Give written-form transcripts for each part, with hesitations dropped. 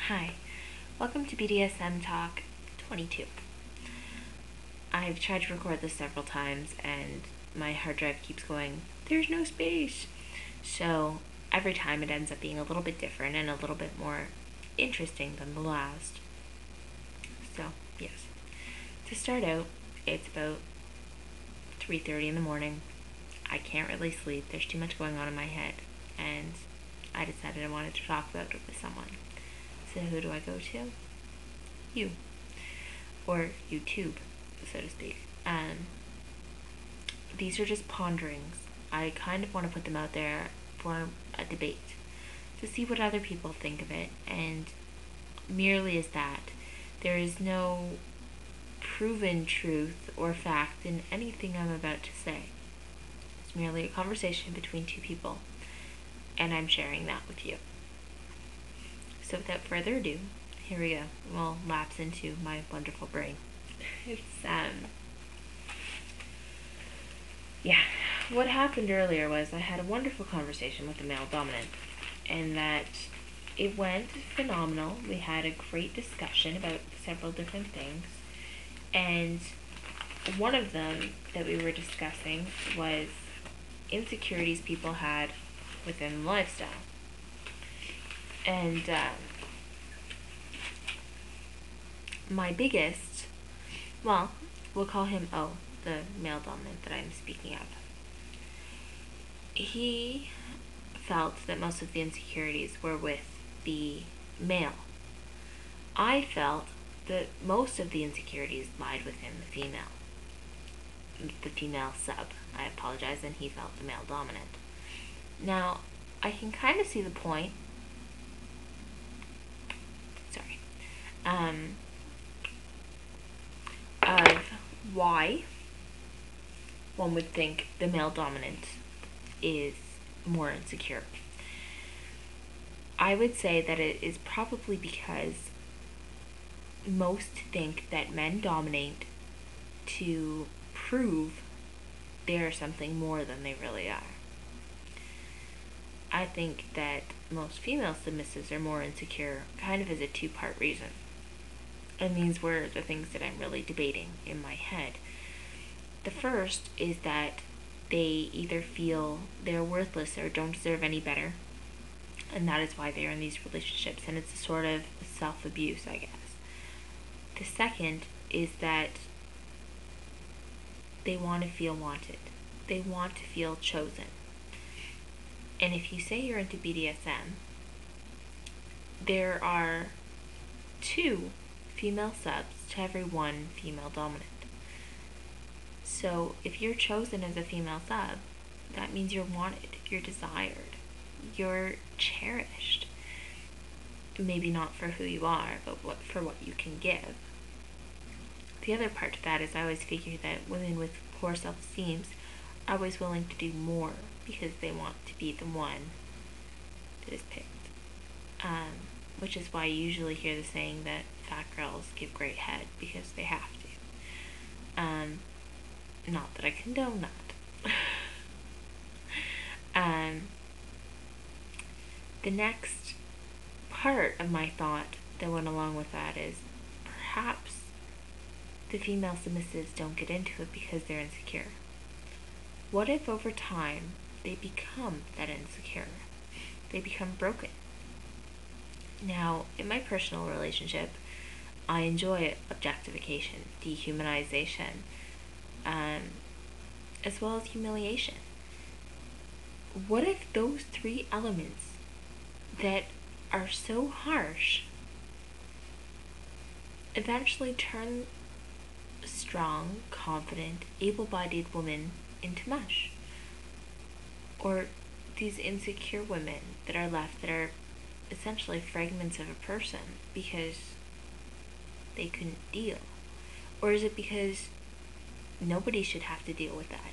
Hi, welcome to BDSM Talk 22. I've tried to record this several times and my hard drive keeps going, there's no space. So every time it ends up being a little bit different and a little bit more interesting than the last. So, yes. To start out, it's about 3:30 in the morning. I can't really sleep. There's too much going on in my head. And I decided I wanted to talk about it with someone. So who do I go to? You. Or YouTube, so to speak. These are just ponderings. I kind of want to put them out there for a debate to see what other people think of it, and merely as that. There is no proven truth or fact in anything I'm about to say. It's merely a conversation between two people, and I'm sharing that with you. So without further ado, here we go. We'll lapse into my wonderful brain. It's, yeah. What happened earlier was I had a wonderful conversation with the male dominant, and that it went phenomenal. We had a great discussion about several different things, and one of them that we were discussing was insecurities people had within the lifestyle. And my biggest, well, we'll call him O, the male dominant that I'm speaking of. He felt that most of the insecurities were with the male. I felt that most of the insecurities lied within the female sub. I apologize, and he felt the male dominant. Now, I can kind of see the point. Sorry. Of why one would think the male dominant is more insecure. I would say that it is probably because most think that men dominate to prove they're something more than they really are. I think that most female submissives are more insecure kind of as a two-part reason. And these were the things that I'm really debating in my head. The first is that they either feel they're worthless or don't deserve any better, and that is why they're in these relationships, and it's a sort of self-abuse, I guess. The second is that they want to feel wanted. They want to feel chosen. And if you say you're into BDSM, there are 2 female subs to every 1 female dominant. So if you're chosen as a female sub, that means you're wanted, you're desired, you're cherished. Maybe not for who you are, but for what you can give. The other part to that is I always figure that women with poor self-esteem are always willing to do more because they want to be the one that is picked. Which is why you usually hear the saying that fat girls give great head because they have to. Not that I condone that. The next part of my thought that went along with that is perhaps the female submissives don't get into it because they're insecure. What if over time they become that insecure? They become broken. Now, in my personal relationship, I enjoy objectification, dehumanization, as well as humiliation. What if those 3 elements that are so harsh eventually turn a strong, confident, able-bodied woman into mush? Or these insecure women that are left that are essentially fragments of a person because they couldn't deal? Or is it because nobody should have to deal with that?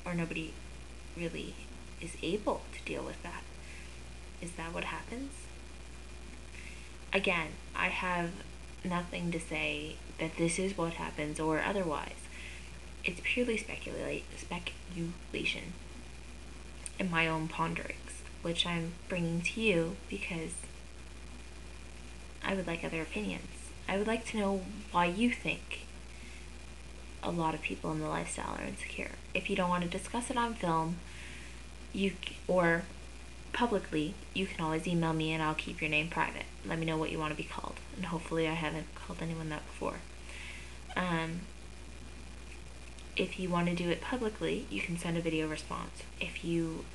Or nobody really is able to deal with that? Is that what happens? Again, I have nothing to say that this is what happens or otherwise. It's purely speculation and my own ponderings, which I'm bringing to you because I would like other opinions. I would like to know why you think a lot of people in the lifestyle are insecure. If you don't want to discuss it on film, or publicly, you can always email me and I'll keep your name private. Let me know what you want to be called, and hopefully I haven't called anyone that before. If you want to do it publicly, you can send a video response. If you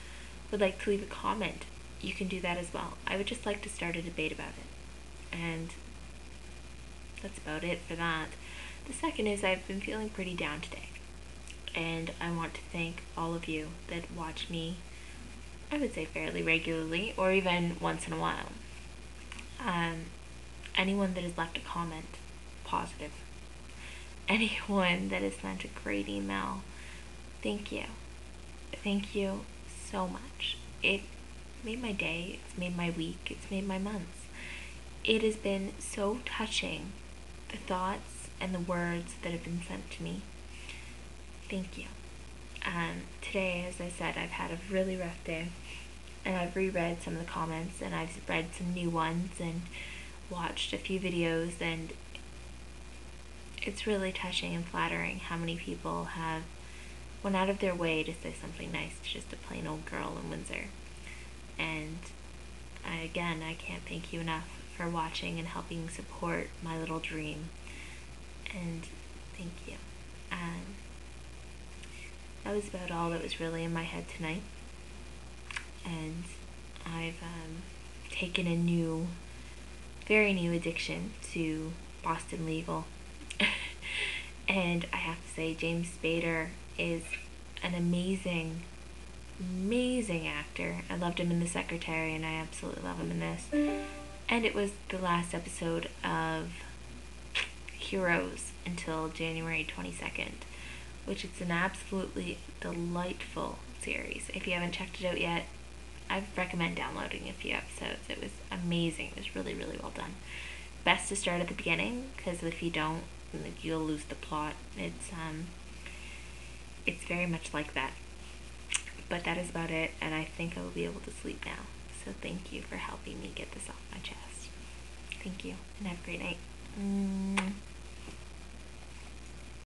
would like to leave a comment, you can do that as well. I would just like to start a debate about it. And that's about it for that. The second is I've been feeling pretty down today. And I want to thank all of you that watch me, I would say fairly regularly, or even once in a while. Anyone that has left a comment, positive. Anyone that has sent a great email, thank you. Thank you so much. It made my day, it's made my week, it's made my months. It has been so touching, the thoughts and the words that have been sent to me. Thank you. Today, as I said, I've had a really rough day, and I've reread some of the comments, and I've read some new ones, and watched a few videos, and it's really touching and flattering how many people have went out of their way to say something nice to just a plain old girl in Windsor. And I can't thank you enough for watching and helping support my little dream. And thank you. That was about all that was really in my head tonight. And I've taken a very new addiction to Boston Legal. And I have to say, James Spader is an amazing actor. I loved him in The Secretary, and I absolutely love him in this. And it was the last episode of Heroes until January 22nd, which is an absolutely delightful series. If you haven't checked it out yet, I recommend downloading a few episodes. It was amazing. It was really, really well done. Best to start at the beginning, because if you don't, you'll lose the plot. It's very much like that. But that is about it, and I think I will be able to sleep now. So thank you for helping me get this off my chest. Thank you, and have a great night.